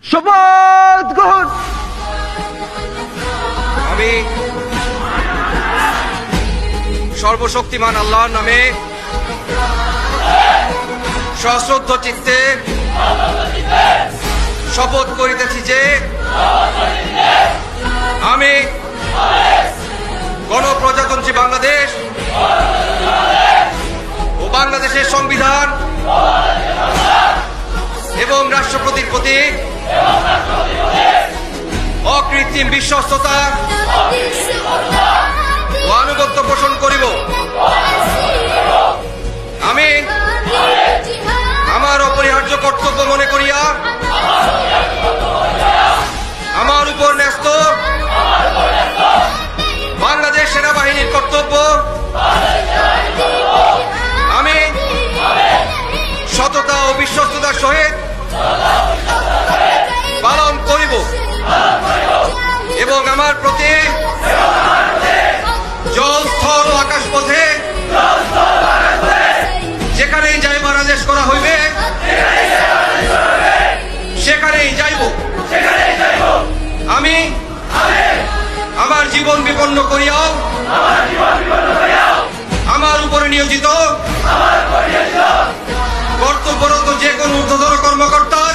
শপথ গ্রহণ। আমি সর্বশক্তিমান আল্লাহর নামে সশ্রদ্ধ চিত্তে শপথ করিতেছি যে আমি গণপ্রজাতন্ত্রী বাংলাদেশ ও বাংলাদেশের সংবিধান এবং রাষ্ট্রপতির প্রতি অকৃত্রিম বিশ্বস্ততা ও আনুগত্য পোষণ করিব। আমি আমার অপরিহার্য কর্তব্য মনে করিয়া আমার উপর ন্যস্ত বাংলাদেশ সেনাবাহিনীর কর্তব্য আমি সততা ও বিশ্বস্ততার সহিত পালন করিব এবং আমার প্রতি জল, স্থল ও আকাশ পথে যেখানেই যাইবার আদেশ করা হইবে সেখানেই যাইব। আমি আমার জীবন বিপন্ন করিয়াও আমার উপরে নিয়োজিত কর্তব্যরত যে কোন ঊর্ধ্বতন কর্মকর্তার